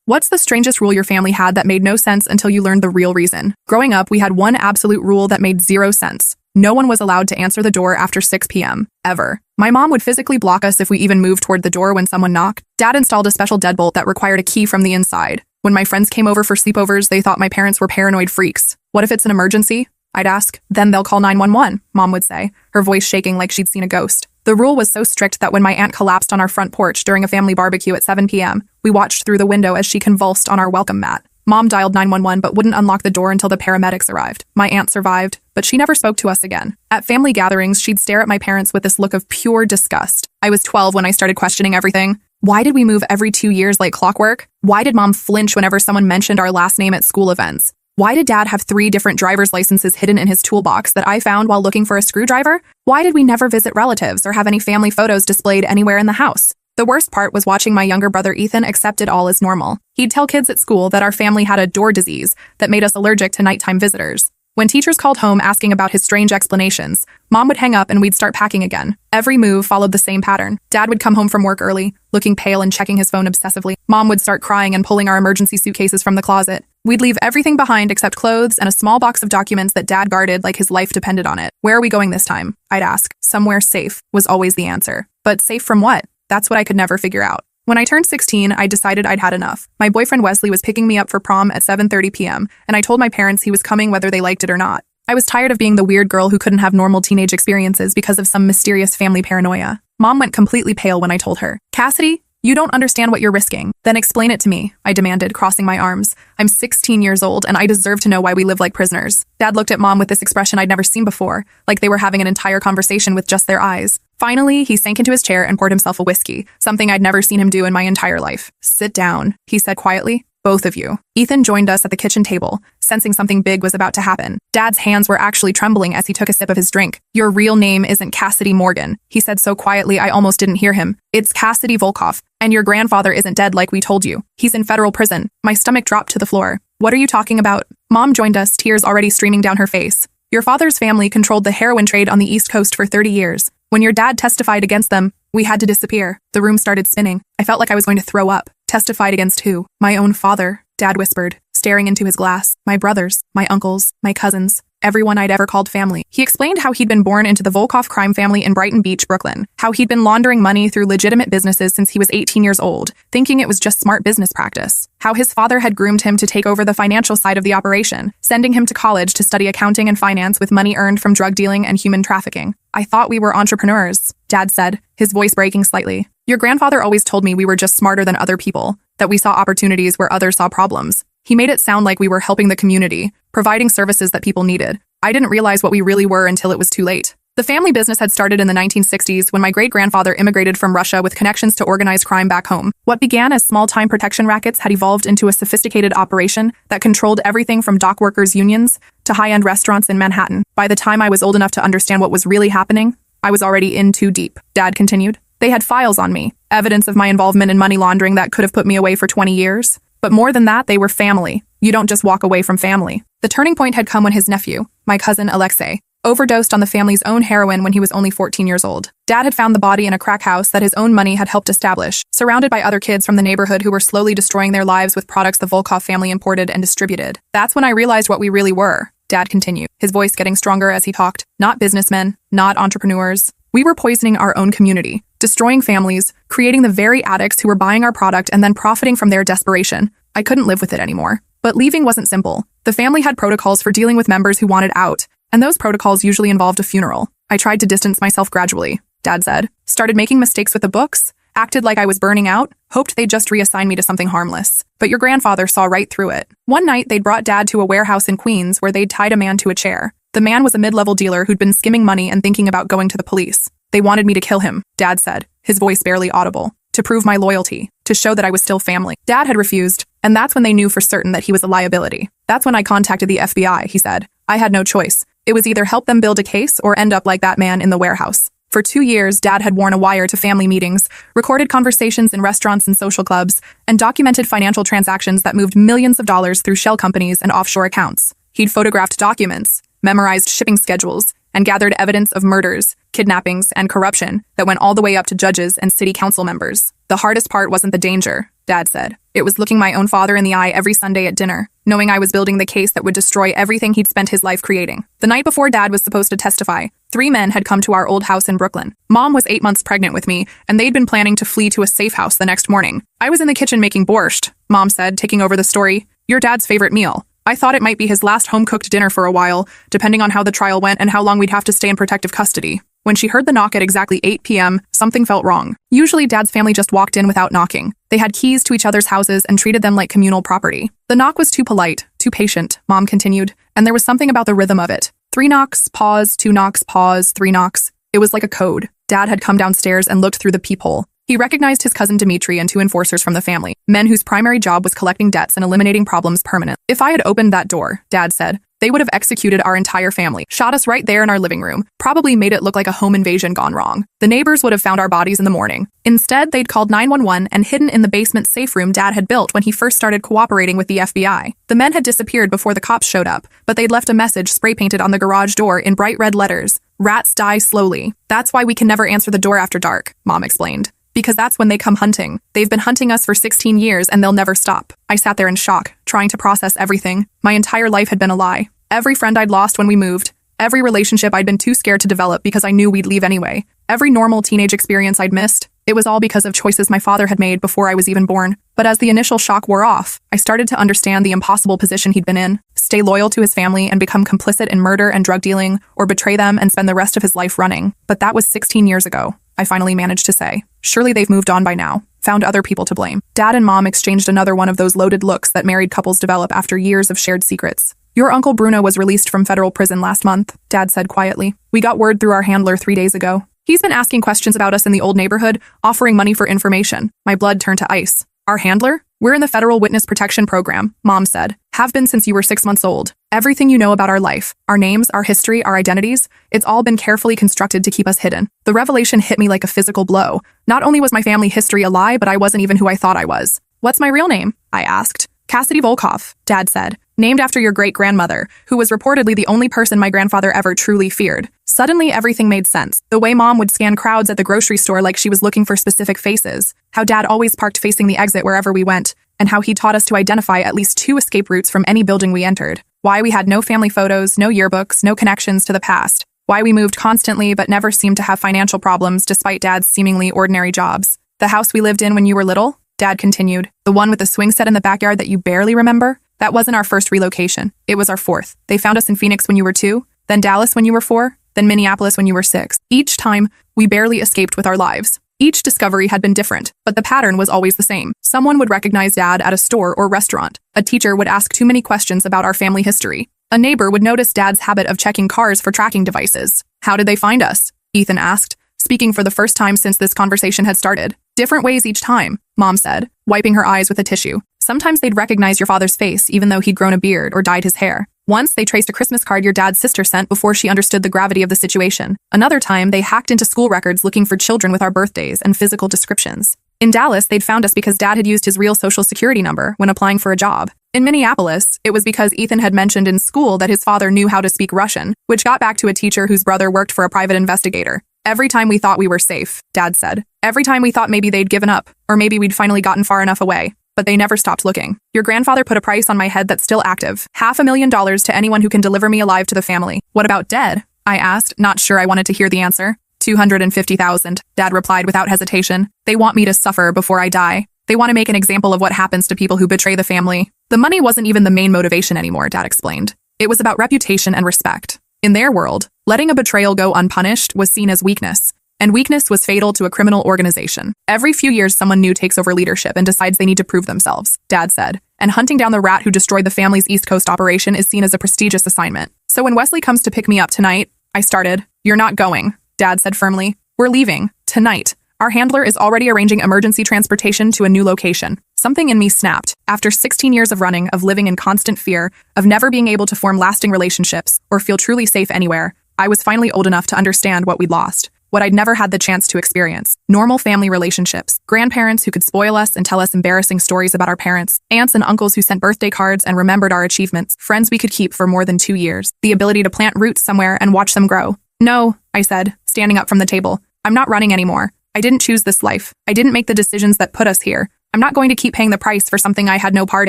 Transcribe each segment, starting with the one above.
What's the strangest rule your family had that made no sense until you learned the real reason? Growing up, we had one absolute rule that made zero sense. No one was allowed to answer the door after 6 p.m. ever. My mom would physically block us if we even moved toward the door when someone knocked. Dad installed a special deadbolt that required a key from the inside. When my friends came over for sleepovers, they thought my parents were paranoid freaks. What if it's an emergency? I'd ask. Then they'll call 911, Mom would say, her voice shaking like she'd seen a ghost. The rule was so strict that when my aunt collapsed on our front porch during a family barbecue at 7 p.m., we watched through the window as she convulsed on our welcome mat. Mom dialed 911 but wouldn't unlock the door until the paramedics arrived. My aunt survived, but she never spoke to us again. At family gatherings, she'd stare at my parents with this look of pure disgust. I was 12 when I started questioning everything. Why did we move every 2 years like clockwork? Why did Mom flinch whenever someone mentioned our last name at school events? Why did Dad have 3 different driver's licenses hidden in his toolbox that I found while looking for a screwdriver? Why did we never visit relatives or have any family photos displayed anywhere in the house? The worst part was watching my younger brother Ethan accept it all as normal. He'd tell kids at school that our family had a door disease that made us allergic to nighttime visitors. When teachers called home asking about his strange explanations, Mom would hang up and we'd start packing again. Every move followed the same pattern. Dad would come home from work early, looking pale and checking his phone obsessively. Mom would start crying and pulling our emergency suitcases from the closet. We'd leave everything behind except clothes and a small box of documents that Dad guarded like his life depended on it. Where are we going this time? I'd ask. Somewhere safe was always the answer. But safe from what? That's what I could never figure out. When I turned 16, I decided I'd had enough. My boyfriend Wesley was picking me up for prom at 7:30 p.m., and I told my parents he was coming whether they liked it or not. I was tired of being the weird girl who couldn't have normal teenage experiences because of some mysterious family paranoia. Mom went completely pale when I told her. Cassidy, you don't understand what you're risking. Then explain it to me, I demanded, crossing my arms. I'm 16 years old, and I deserve to know why we live like prisoners. Dad looked at Mom with this expression I'd never seen before, like they were having an entire conversation with just their eyes. Finally, he sank into his chair and poured himself a whiskey, something I'd never seen him do in my entire life. Sit down, he said quietly. Both of you. Ethan joined us at the kitchen table, sensing something big was about to happen. Dad's hands were actually trembling as he took a sip of his drink. Your real name isn't Cassidy Morgan, he said so quietly I almost didn't hear him. It's Cassidy Volkov, and your grandfather isn't dead like we told you. He's in federal prison. My stomach dropped to the floor. What are you talking about? Mom joined us, tears already streaming down her face. Your father's family controlled the heroin trade on the East Coast for 30 years. When your dad testified against them, we had to disappear. The room started spinning. I felt like I was going to throw up. Testified against who? My own father, Dad whispered, staring into his glass. My brothers, my uncles, my cousins, everyone I'd ever called family. He explained how he'd been born into the Volkov crime family in Brighton Beach, Brooklyn, how he'd been laundering money through legitimate businesses since he was 18 years old, thinking it was just smart business practice, how his father had groomed him to take over the financial side of the operation, sending him to college to study accounting and finance with money earned from drug dealing and human trafficking. I thought we were entrepreneurs, Dad said, his voice breaking slightly. Your grandfather always told me we were just smarter than other people, that we saw opportunities where others saw problems. He made it sound like we were helping the community, providing services that people needed. I didn't realize what we really were until it was too late. The family business had started in the 1960s when my great-grandfather immigrated from Russia with connections to organized crime back home. What began as small-time protection rackets had evolved into a sophisticated operation that controlled everything from dock workers' unions to high-end restaurants in Manhattan. By the time I was old enough to understand what was really happening, I was already in too deep, Dad continued. They had files on me, evidence of my involvement in money laundering that could have put me away for 20 years. But more than that, they were family. You don't just walk away from family. The turning point had come when his nephew, my cousin Alexei, overdosed on the family's own heroin when he was only 14 years old. Dad had found the body in a crack house that his own money had helped establish, surrounded by other kids from the neighborhood who were slowly destroying their lives with products the Volkov family imported and distributed. That's when I realized what we really were, Dad continued, his voice getting stronger as he talked. Not businessmen, not entrepreneurs. We were poisoning our own community, destroying families, creating the very addicts who were buying our product and then profiting from their desperation. I couldn't live with it anymore. But leaving wasn't simple. The family had protocols for dealing with members who wanted out, and those protocols usually involved a funeral. I tried to distance myself gradually, Dad said. Started making mistakes with the books, acted like I was burning out, hoped they'd just reassign me to something harmless. But your grandfather saw right through it. One night, they'd brought Dad to a warehouse in Queens where they'd tied a man to a chair. The man was a mid-level dealer who'd been skimming money and thinking about going to the police. They wanted me to kill him, Dad said, his voice barely audible, to prove my loyalty, to show that I was still family. Dad had refused, and that's when they knew for certain that he was a liability. That's when I contacted the FBI, he said. I had no choice. It was either help them build a case or end up like that man in the warehouse. For 2 years, Dad had worn a wire to family meetings, recorded conversations in restaurants and social clubs, and documented financial transactions that moved millions of dollars through shell companies and offshore accounts. He'd photographed documents, memorized shipping schedules, and gathered evidence of murders, kidnappings, and corruption that went all the way up to judges and city council members. The hardest part wasn't the danger, Dad said. It was looking my own father in the eye every Sunday at dinner, knowing I was building the case that would destroy everything he'd spent his life creating. The night before Dad was supposed to testify, 3 men had come to our old house in Brooklyn. Mom was 8 months pregnant with me, and they'd been planning to flee to a safe house the next morning. I was in the kitchen making borscht, Mom said, taking over the story. Your dad's favorite meal. I thought it might be his last home-cooked dinner for a while, depending on how the trial went and how long we'd have to stay in protective custody. When she heard the knock at exactly 8 p.m., something felt wrong. Usually, Dad's family just walked in without knocking. They had keys to each other's houses and treated them like communal property. The knock was too polite, too patient, Mom continued, and there was something about the rhythm of it. 3 knocks, pause, 2 knocks, pause, 3 knocks. It was like a code. Dad had come downstairs and looked through the peephole. He recognized his cousin Dimitri and 2 enforcers from the family, men whose primary job was collecting debts and eliminating problems permanently. If I had opened that door, Dad said, they would have executed our entire family, shot us right there in our living room, probably made it look like a home invasion gone wrong. The neighbors would have found our bodies in the morning. Instead, they'd called 911 and hidden in the basement safe room Dad had built when he first started cooperating with the FBI. The men had disappeared before the cops showed up, but they'd left a message spray-painted on the garage door in bright red letters. Rats die slowly. That's why we can never answer the door after dark, Mom explained. Because that's when they come hunting. They've been hunting us for 16 years and they'll never stop. I sat there in shock, trying to process everything. My entire life had been a lie. Every friend I'd lost when we moved. Every relationship I'd been too scared to develop because I knew we'd leave anyway. Every normal teenage experience I'd missed. It was all because of choices my father had made before I was even born. But as the initial shock wore off, I started to understand the impossible position he'd been in. Stay loyal to his family and become complicit in murder and drug dealing, or betray them and spend the rest of his life running. But that was 16 years ago. I finally managed to say. Surely they've moved on by now. Found other people to blame. Dad and Mom exchanged another one of those loaded looks that married couples develop after years of shared secrets. Your Uncle Bruno was released from federal prison last month, Dad said quietly. We got word through our handler 3 days ago. He's been asking questions about us in the old neighborhood, offering money for information. My blood turned to ice. Our handler? We're in the Federal Witness Protection Program, Mom said. Have been since you were 6 months old. Everything you know about our life, our names, our history, our identities, it's all been carefully constructed to keep us hidden. The revelation hit me like a physical blow. Not only was my family history a lie, but I wasn't even who I thought I was. What's my real name? I asked. Cassidy Volkov, Dad said. Named after your great-grandmother, who was reportedly the only person my grandfather ever truly feared. Suddenly, everything made sense. The way Mom would scan crowds at the grocery store like she was looking for specific faces. How Dad always parked facing the exit wherever we went. And how he taught us to identify at least 2 escape routes from any building we entered. Why we had no family photos, no yearbooks, no connections to the past. Why we moved constantly but never seemed to have financial problems despite Dad's seemingly ordinary jobs. The house we lived in when you were little? Dad continued. The one with the swing set in the backyard that you barely remember? That wasn't our first relocation. It was our 4th. They found us in Phoenix when you were 2, then Dallas when you were 4, then Minneapolis when you were 6. Each time, we barely escaped with our lives. Each discovery had been different, but the pattern was always the same. Someone would recognize Dad at a store or restaurant. A teacher would ask too many questions about our family history. A neighbor would notice Dad's habit of checking cars for tracking devices. How did they find us? Ethan asked, speaking for the first time since this conversation had started. Different ways each time, Mom said, wiping her eyes with a tissue. Sometimes they'd recognize your father's face even though he'd grown a beard or dyed his hair. Once, they traced a Christmas card your dad's sister sent before she understood the gravity of the situation. Another time, they hacked into school records looking for children with our birthdays and physical descriptions. In Dallas, they'd found us because Dad had used his real social security number when applying for a job. In Minneapolis, it was because Ethan had mentioned in school that his father knew how to speak Russian, which got back to a teacher whose brother worked for a private investigator. Every time we thought we were safe, Dad said. Every time we thought maybe they'd given up, or maybe we'd finally gotten far enough away. But they never stopped looking. Your grandfather put a price on my head that's still active. $500,000 to anyone who can deliver me alive to the family. What about dead? I asked, not sure I wanted to hear the answer. $250,000, Dad replied without hesitation. They want me to suffer before I die. They want to make an example of what happens to people who betray the family. The money wasn't even the main motivation anymore, Dad explained. It was about reputation and respect. In their world, letting a betrayal go unpunished was seen as weakness. And weakness was fatal to a criminal organization. Every few years, someone new takes over leadership and decides they need to prove themselves, Dad said. And hunting down the rat who destroyed the family's East Coast operation is seen as a prestigious assignment. So when Wesley comes to pick me up tonight, I started. You're not going, Dad said firmly. We're leaving. Tonight. Our handler is already arranging emergency transportation to a new location. Something in me snapped. After 16 years of running, of living in constant fear, of never being able to form lasting relationships or feel truly safe anywhere, I was finally old enough to understand what we'd lost. what I'd never had the chance to experience. Normal family relationships, grandparents who could spoil us and tell us embarrassing stories about our parents, aunts and uncles who sent birthday cards and remembered our achievements, friends we could keep for more than 2 years, the ability to plant roots somewhere and watch them grow. No, I said, standing up from the table. I'm not running anymore. I didn't choose this life. I didn't make the decisions that put us here. I'm not going to keep paying the price for something I had no part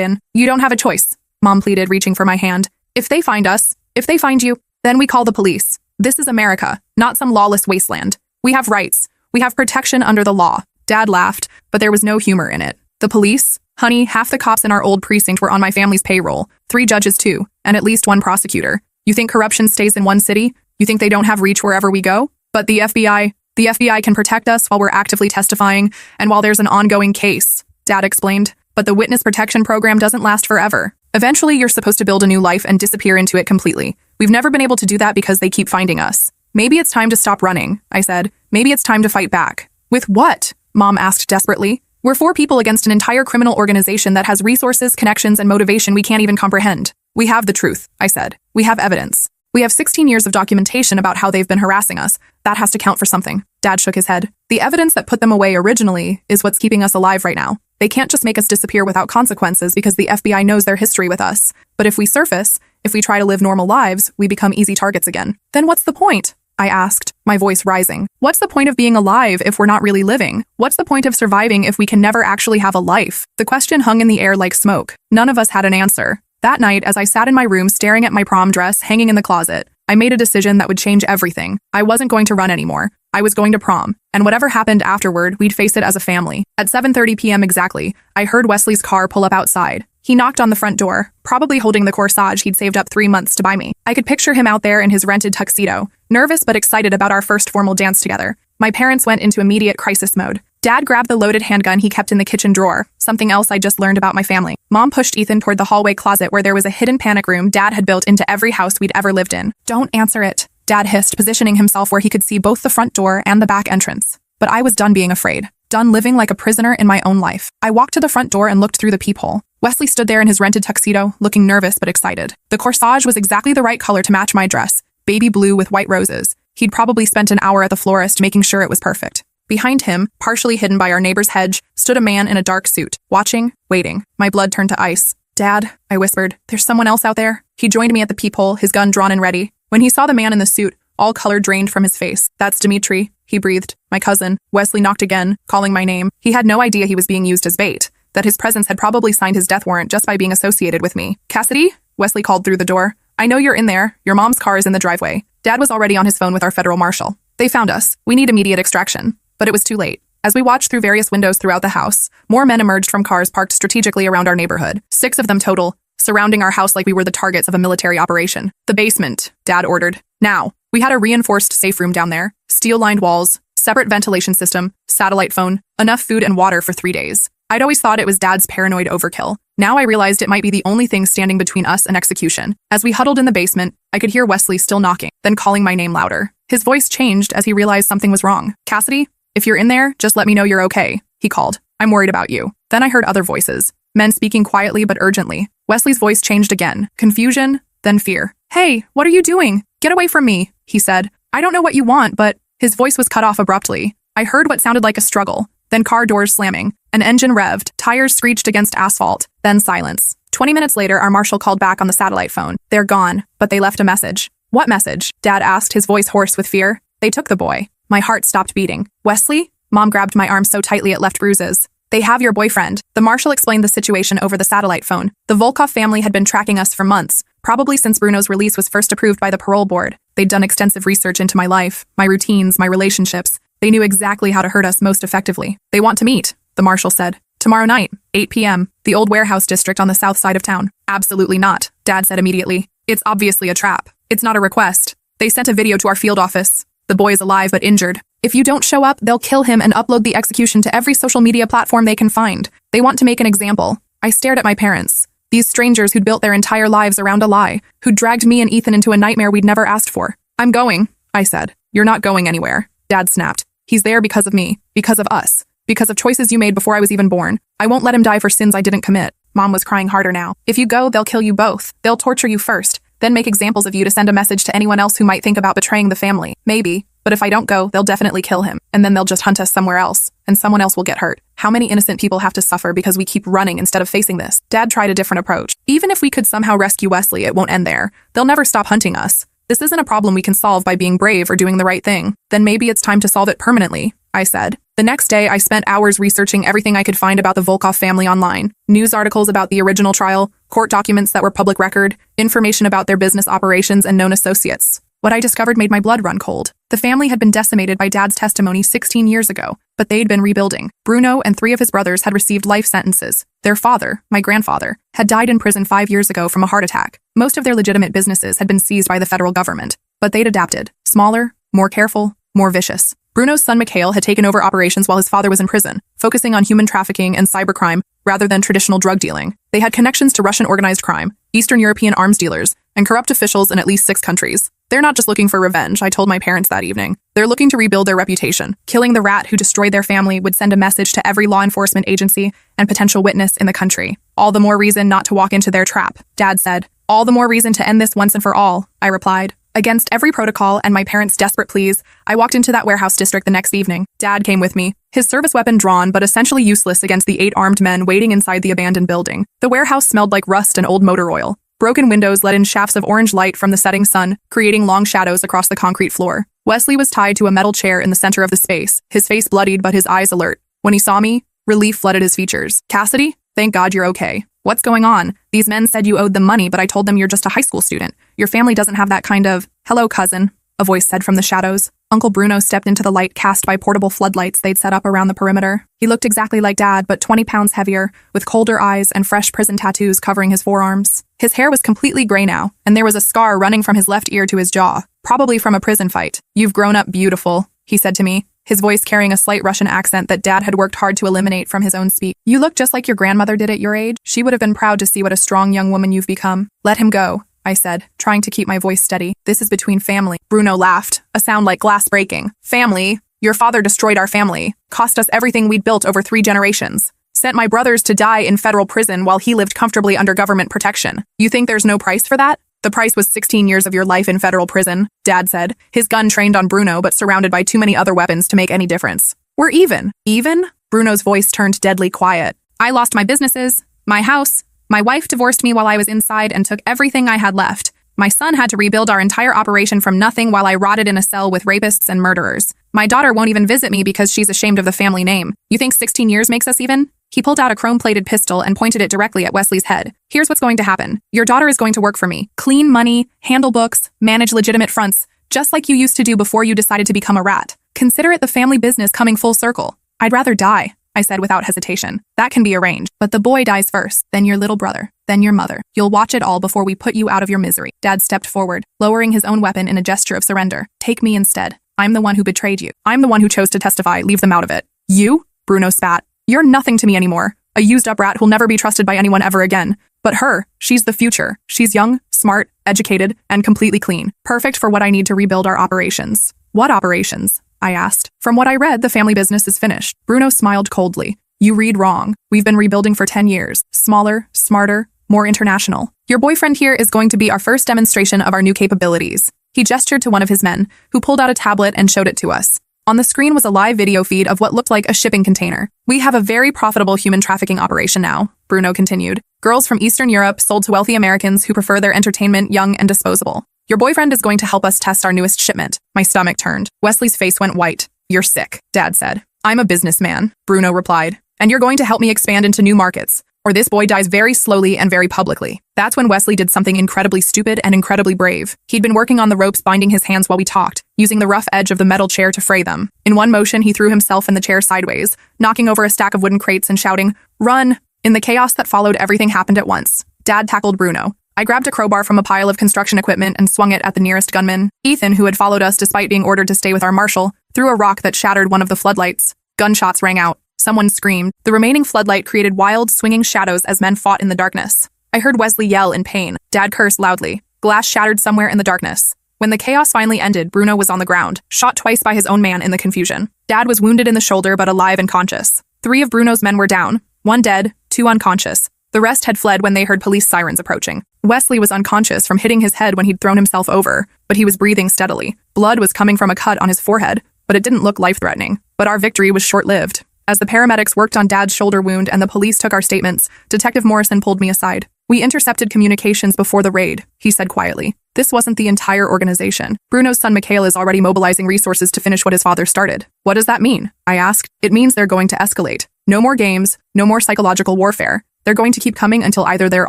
in. You don't have a choice, Mom pleaded, reaching for my hand. If they find us, if they find you, then we call the police. This is America, not some lawless wasteland. We have rights. We have protection under the law. Dad laughed, but there was no humor in it. The police? Honey, half the cops in our old precinct were on my family's payroll. 3 judges too, and at least 1 prosecutor. You think corruption stays in one city? You think they don't have reach wherever we go? But the FBI can protect us while we're actively testifying and while there's an ongoing case, Dad explained. But the witness protection program doesn't last forever. Eventually, you're supposed to build a new life and disappear into it completely. We've never been able to do that because they keep finding us. Maybe it's time to stop running, I said. Maybe it's time to fight back. With what? Mom asked desperately. We're 4 people against an entire criminal organization that has resources, connections, and motivation we can't even comprehend. We have the truth, I said. We have evidence. We have 16 years of documentation about how they've been harassing us. That has to count for something. Dad shook his head. The evidence that put them away originally is what's keeping us alive right now. They can't just make us disappear without consequences because the FBI knows their history with us. But if we surface, if we try to live normal lives, we become easy targets again. Then what's the point? I asked, my voice rising. What's the point of being alive if we're not really living? What's the point of surviving if we can never actually have a life? The question hung in the air like smoke. None of us had an answer. That night, as I sat in my room staring at my prom dress hanging in the closet, I made a decision that would change everything. I wasn't going to run anymore. I was going to prom, and whatever happened afterward, we'd face it as a family. At 7:30 p.m. exactly, I heard Wesley's car pull up outside. He knocked on the front door, probably holding the corsage he'd saved up 3 months to buy me. I could picture him out there in his rented tuxedo, nervous but excited about our first formal dance together. My parents went into immediate crisis mode. Dad grabbed the loaded handgun he kept in the kitchen drawer, something else I just learned about my family. Mom pushed Ethan toward the hallway closet where there was a hidden panic room Dad had built into every house we'd ever lived in. Don't answer it, Dad hissed, positioning himself where he could see both the front door and the back entrance. But I was done being afraid, done living like a prisoner in my own life. I walked to the front door and looked through the peephole. Wesley stood there in his rented tuxedo, looking nervous but excited. The corsage was exactly the right color to match my dress, baby blue with white roses. He'd probably spent an hour at the florist making sure it was perfect. Behind him, partially hidden by our neighbor's hedge, stood a man in a dark suit, watching, waiting. My blood turned to ice. Dad, I whispered, there's someone else out there? He joined me at the peephole, his gun drawn and ready. When he saw the man in the suit, all color drained from his face. That's Dimitri, he breathed. My cousin. Wesley knocked again, calling my name. He had no idea he was being used as bait, that his presence had probably signed his death warrant just by being associated with me. Cassidy? Wesley called through the door. I know you're in there. Your mom's car is in the driveway. Dad was already on his phone with our federal marshal. They found us. We need immediate extraction. But it was too late. As we watched through various windows throughout the house, more men emerged from cars parked strategically around our neighborhood. 6 of them total, surrounding our house like we were the targets of a military operation. The basement, Dad ordered. Now. We had a reinforced safe room down there, steel-lined walls, separate ventilation system, satellite phone, enough food and water for 3 days. I'd always thought it was Dad's paranoid overkill. Now I realized it might be the only thing standing between us and execution. As we huddled in the basement, I could hear Wesley still knocking, then calling my name louder. His voice changed as he realized something was wrong. Cassidy? If you're in there, just let me know you're okay, he called. I'm worried about you. Then I heard other voices, men speaking quietly but urgently. Wesley's voice changed again, confusion, then fear. Hey, what are you doing? Get away from me, he said. I don't know what you want, but his voice was cut off abruptly. I heard what sounded like a struggle, then car doors slamming, an engine revved, tires screeched against asphalt, then silence. 20 minutes later, our marshal called back on the satellite phone. They're gone, but they left a message. What message? Dad asked, his voice hoarse with fear. They took the boy. My heart stopped beating. Wesley? Mom grabbed my arm so tightly it left bruises. They have your boyfriend. The marshal explained the situation over the satellite phone. The Volkov family had been tracking us for months, probably since Bruno's release was first approved by the parole board. They'd done extensive research into my life, my routines, my relationships. They knew exactly how to hurt us most effectively. They want to meet, the marshal said. Tomorrow night, 8 p.m., the old warehouse district on the south side of town. Absolutely not, Dad said immediately. It's obviously a trap. It's not a request. They sent a video to our field office. The boy is alive but injured. If you don't show up, they'll kill him and upload the execution to every social media platform they can find. They want to make an example. I stared at my parents. These strangers who'd built their entire lives around a lie, who'd dragged me and Ethan into a nightmare we'd never asked for. I'm going, I said. You're not going anywhere, Dad snapped. He's there because of me, because of us, because of choices you made before I was even born. I won't let him die for sins I didn't commit. Mom was crying harder now. If you go, they'll kill you both. They'll torture you first, then make examples of you to send a message to anyone else who might think about betraying the family. Maybe But if I don't go, they'll definitely kill him, and then they'll just hunt us somewhere else, and someone else will get hurt. How many innocent people have to suffer because we keep running instead of facing this? Dad tried a different approach. Even if we could somehow rescue Wesley, it won't end there. They'll never stop hunting us. This isn't a problem we can solve by being brave or doing the right thing. Then maybe it's time to solve it permanently, I said. The next day, I spent hours researching everything I could find about the Volkov family online. News articles about the original trial, court documents that were public record, information about their business operations and known associates. What I discovered made my blood run cold. The family had been decimated by Dad's testimony 16 years ago, but they'd been rebuilding. Bruno and 3 of his brothers had received life sentences. Their father, my grandfather, had died in prison 5 years ago from a heart attack. Most of their legitimate businesses had been seized by the federal government, but they'd adapted. Smaller, more careful, more vicious. Bruno's son Mikhail had taken over operations while his father was in prison, focusing on human trafficking and cybercrime rather than traditional drug dealing. They had connections to Russian organized crime, Eastern European arms dealers, and corrupt officials in at least 6 countries. They're not just looking for revenge, I told my parents that evening. They're looking to rebuild their reputation. Killing the rat who destroyed their family would send a message to every law enforcement agency and potential witness in the country. All the more reason not to walk into their trap, Dad said. All the more reason to end this once and for all, I replied. Against every protocol and my parents' desperate pleas, I walked into that warehouse district the next evening. Dad came with me, his service weapon drawn but essentially useless against the 8 armed men waiting inside the abandoned building. The warehouse smelled like rust and old motor oil. Broken windows let in shafts of orange light from the setting sun, creating long shadows across the concrete floor. Wesley was tied to a metal chair in the center of the space, his face bloodied but his eyes alert. When he saw me, relief flooded his features. Cassidy? Thank God you're okay. What's going on? These men said you owed them money, but I told them you're just a high school student. Your family doesn't have that kind of... Hello, cousin, a voice said from the shadows. Uncle Bruno stepped into the light cast by portable floodlights they'd set up around the perimeter. He looked exactly like Dad, but 20 pounds heavier, with colder eyes and fresh prison tattoos covering his forearms. His hair was completely gray now, and there was a scar running from his left ear to his jaw, probably from a prison fight. You've grown up beautiful, he said to me, his voice carrying a slight Russian accent that Dad had worked hard to eliminate from his own speech. You look just like your grandmother did at your age. She would have been proud to see what a strong young woman you've become. Let him go, I said, trying to keep my voice steady. This is between family. Bruno laughed, a sound like glass breaking. Family? Your father destroyed our family, cost us everything we'd built over 3 generations, sent my brothers to die in federal prison while he lived comfortably under government protection. You think there's no price for that? The price was 16 years of your life in federal prison, Dad said, his gun trained on Bruno but surrounded by too many other weapons to make any difference. We're even. Even? Bruno's voice turned deadly quiet. I lost my businesses, my house. My wife divorced me while I was inside and took everything I had left. My son had to rebuild our entire operation from nothing while I rotted in a cell with rapists and murderers. My daughter won't even visit me because she's ashamed of the family name. You think 16 years makes us even? He pulled out a chrome-plated pistol and pointed it directly at Wesley's head. Here's what's going to happen. Your daughter is going to work for me. Clean money, handle books, manage legitimate fronts, just like you used to do before you decided to become a rat. Consider it the family business coming full circle. I'd rather die, I said without hesitation. That can be arranged. But the boy dies first, then your little brother, then your mother. You'll watch it all before we put you out of your misery. Dad stepped forward, lowering his own weapon in a gesture of surrender. Take me instead. I'm the one who betrayed you. I'm the one who chose to testify. Leave them out of it. You? Bruno spat. You're nothing to me anymore. A used-up rat who'll never be trusted by anyone ever again. But her, she's the future. She's young, smart, educated, and completely clean. Perfect for what I need to rebuild our operations. What operations? I asked. From what I read, the family business is finished. Bruno smiled coldly. You read wrong. We've been rebuilding for 10 years. Smaller, smarter, more international. Your boyfriend here is going to be our first demonstration of our new capabilities. He gestured to one of his men, who pulled out a tablet and showed it to us. On the screen was a live video feed of what looked like a shipping container. We have a very profitable human trafficking operation now, Bruno continued. Girls from Eastern Europe sold to wealthy Americans who prefer their entertainment young and disposable. Your boyfriend is going to help us test our newest shipment. My stomach turned. Wesley's face went white. You're sick, Dad said. I'm a businessman, Bruno replied. And you're going to help me expand into new markets, or this boy dies very slowly and very publicly. That's when Wesley did something incredibly stupid and incredibly brave. He'd been working on the ropes binding his hands while we talked, using the rough edge of the metal chair to fray them. In one motion, he threw himself in the chair sideways, knocking over a stack of wooden crates and shouting, "Run!" In the chaos that followed, everything happened at once. Dad tackled Bruno. I grabbed a crowbar from a pile of construction equipment and swung it at the nearest gunman. Ethan, who had followed us despite being ordered to stay with our marshal, threw a rock that shattered one of the floodlights. Gunshots rang out. Someone screamed. The remaining floodlight created wild, swinging shadows as men fought in the darkness. I heard Wesley yell in pain. Dad cursed loudly. Glass shattered somewhere in the darkness. When the chaos finally ended, Bruno was on the ground, shot twice by his own man in the confusion. Dad was wounded in the shoulder but alive and conscious. 3 of Bruno's men were down. 1 dead, 2 unconscious. The rest had fled when they heard police sirens approaching. Wesley was unconscious from hitting his head when he'd thrown himself over, but he was breathing steadily. Blood was coming from a cut on his forehead, but it didn't look life-threatening. But our victory was short-lived. As the paramedics worked on Dad's shoulder wound and the police took our statements, Detective Morrison pulled me aside. "We intercepted communications before the raid," he said quietly. "This wasn't the entire organization. Bruno's son Mikhail is already mobilizing resources to finish what his father started." "What does that mean?" I asked. "It means they're going to escalate. No more games, no more psychological warfare. They're going to keep coming until either they're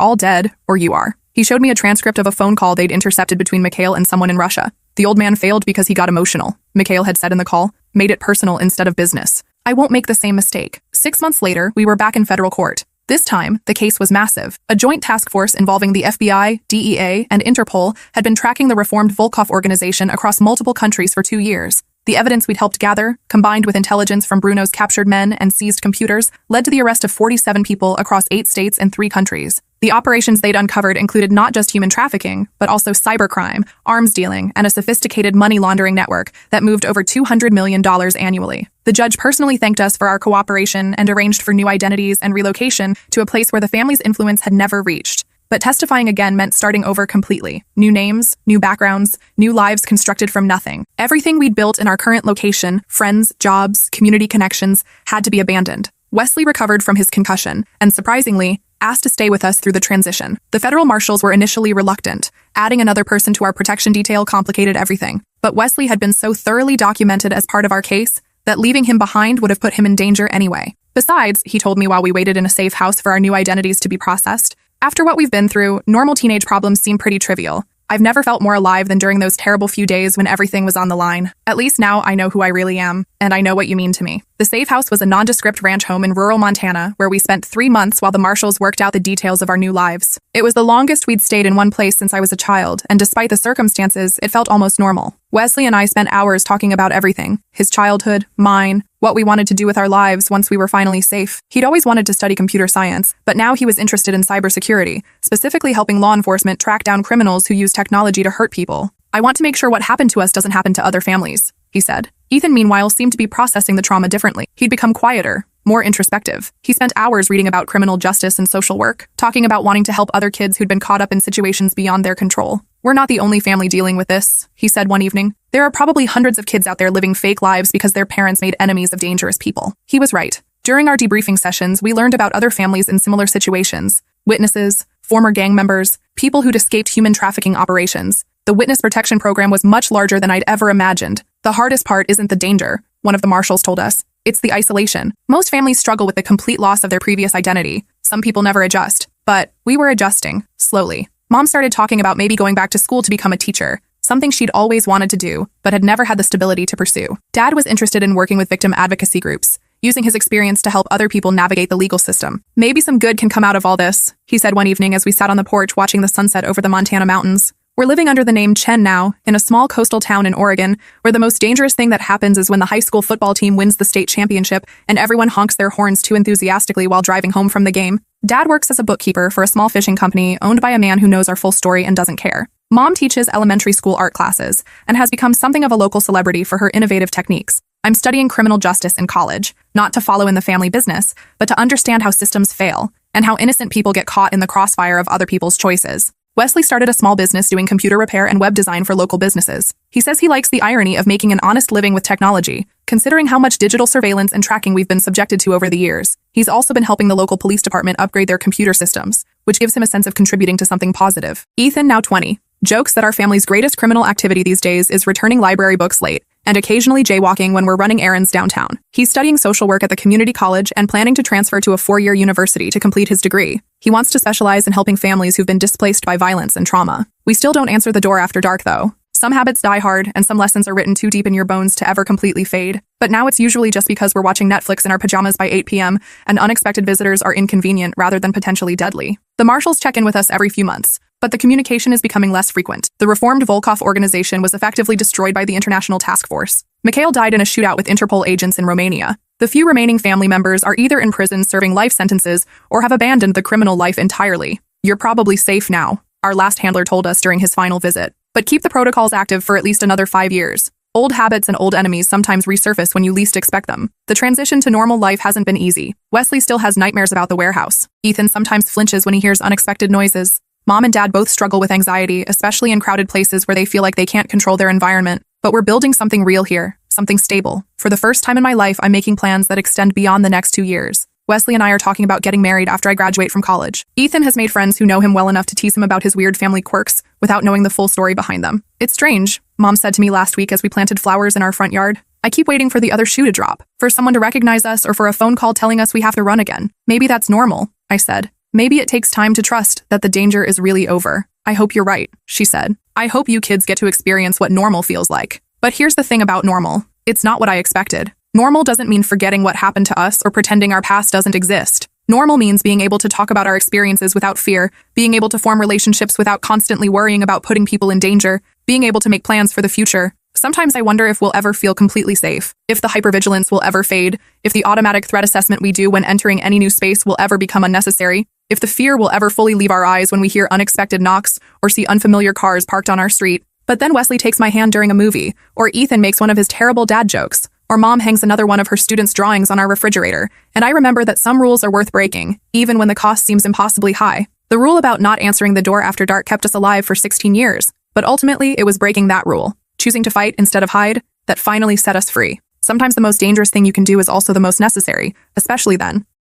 all dead or you are." He showed me a transcript of a phone call they'd intercepted between Mikhail and someone in Russia. The old man failed because he got emotional, Mikhail had said in the call, made it personal instead of business. I won't make the same mistake. 6 months later, we were back in federal court. This time, the case was massive. A joint task force involving the FBI, DEA, and Interpol had been tracking the reformed Volkov organization across multiple countries for 2 years. The evidence we'd helped gather, combined with intelligence from Bruno's captured men and seized computers, led to the arrest of 47 people across 8 states and 3 countries. The operations they'd uncovered included not just human trafficking, but also cybercrime, arms dealing, and a sophisticated money laundering network that moved over $200 million annually. The judge personally thanked us for our cooperation and arranged for new identities and relocation to a place where the family's influence had never reached. But testifying again meant starting over completely. New names, new backgrounds, new lives constructed from nothing. Everything we'd built in our current location, friends, jobs, community connections, had to be abandoned. Wesley recovered from his concussion, and surprisingly, asked to stay with us through the transition. The federal marshals were initially reluctant. Adding another person to our protection detail complicated everything. But Wesley had been so thoroughly documented as part of our case that leaving him behind would have put him in danger anyway. Besides, he told me while we waited in a safe house for our new identities to be processed, after what we've been through, normal teenage problems seem pretty trivial. I've never felt more alive than during those terrible few days when everything was on the line. At least now I know who I really am, and I know what you mean to me. The safe house was a nondescript ranch home in rural Montana where we spent 3 months while the marshals worked out the details of our new lives. It was the longest we'd stayed in one place since I was a child, and despite the circumstances, it felt almost normal. Wesley and I spent hours talking about everything. His childhood, mine, what we wanted to do with our lives once we were finally safe. He'd always wanted to study computer science, but now he was interested in cybersecurity, specifically helping law enforcement track down criminals who use technology to hurt people. "I want to make sure what happened to us doesn't happen to other families," he said. Ethan, meanwhile, seemed to be processing the trauma differently. He'd become quieter, more introspective. He spent hours reading about criminal justice and social work, talking about wanting to help other kids who'd been caught up in situations beyond their control. "We're not the only family dealing with this," he said one evening. "There are probably hundreds of kids out there living fake lives because their parents made enemies of dangerous people." He was right. During our debriefing sessions, we learned about other families in similar situations. Witnesses, former gang members, people who'd escaped human trafficking operations. The witness protection program was much larger than I'd ever imagined. "The hardest part isn't the danger," one of the marshals told us. "It's the isolation. Most families struggle with the complete loss of their previous identity. Some people never adjust. But we were adjusting, slowly. Mom started talking about maybe going back to school to become a teacher, something she'd always wanted to do, but had never had the stability to pursue. Dad was interested in working with victim advocacy groups, using his experience to help other people navigate the legal system. "Maybe some good can come out of all this," he said one evening as we sat on the porch watching the sunset over the Montana mountains. "We're living under the name Chen now, in a small coastal town in Oregon, where the most dangerous thing that happens is when the high school football team wins the state championship and everyone honks their horns too enthusiastically while driving home from the game. Dad works as a bookkeeper for a small fishing company owned by a man who knows our full story and doesn't care. Mom teaches elementary school art classes and has become something of a local celebrity for her innovative techniques. I'm studying criminal justice in college, not to follow in the family business, but to understand how systems fail and how innocent people get caught in the crossfire of other people's choices." Wesley started a small business doing computer repair and web design for local businesses. He says he likes the irony of making an honest living with technology, considering how much digital surveillance and tracking we've been subjected to over the years. He's also been helping the local police department upgrade their computer systems, which gives him a sense of contributing to something positive. Ethan, now 20, jokes that our family's greatest criminal activity these days is returning library books late and occasionally jaywalking when we're running errands downtown. He's studying social work at the community college and planning to transfer to a 4-year university to complete his degree. He wants to specialize in helping families who've been displaced by violence and trauma. We still don't answer the door after dark, though. Some habits die hard, and some lessons are written too deep in your bones to ever completely fade. But now it's usually just because we're watching Netflix in our pajamas by 8 p.m., and unexpected visitors are inconvenient rather than potentially deadly. The marshals check in with us every few months, but the communication is becoming less frequent. The reformed Volkov organization was effectively destroyed by the international task force. Mikhail died in a shootout with Interpol agents in Romania. The few remaining family members are either in prison serving life sentences or have abandoned the criminal life entirely. "You're probably safe now," our last handler told us during his final visit. "But keep the protocols active for at least another 5 years. Old habits and old enemies sometimes resurface when you least expect them. The transition to normal life hasn't been easy. Wesley still has nightmares about the warehouse. Ethan sometimes flinches when he hears unexpected noises. Mom and Dad both struggle with anxiety, especially in crowded places where they feel like they can't control their environment. But we're building something real here, something stable. For the first time in my life, I'm making plans that extend beyond the next 2 years. Wesley and I are talking about getting married after I graduate from college. Ethan has made friends who know him well enough to tease him about his weird family quirks without knowing the full story behind them. It's strange, Mom said to me last week as we planted flowers in our front yard. I keep waiting for the other shoe to drop, for someone to recognize us or for a phone call telling us we have to run again. Maybe that's normal, I said. Maybe it takes time to trust that the danger is really over. I hope you're right, she said. I hope you kids get to experience what normal feels like. But here's the thing about normal. It's not what I expected. Normal doesn't mean forgetting what happened to us or pretending our past doesn't exist. Normal means being able to talk about our experiences without fear, being able to form relationships without constantly worrying about putting people in danger, being able to make plans for the future. Sometimes I wonder if we'll ever feel completely safe, if the hypervigilance will ever fade, if the automatic threat assessment we do when entering any new space will ever become unnecessary, if the fear will ever fully leave our eyes when we hear unexpected knocks or see unfamiliar cars parked on our street. But then Wesley takes my hand during a movie, or Ethan makes one of his terrible dad jokes, or Mom hangs another one of her students' drawings on our refrigerator, and I remember that some rules are worth breaking, even when the cost seems impossibly high. The rule about not answering the door after dark kept us alive for 16 years, but ultimately it was breaking that rule, choosing to fight instead of hide, that finally set us free. Sometimes the most dangerous thing you can do is also the most necessary, especially then.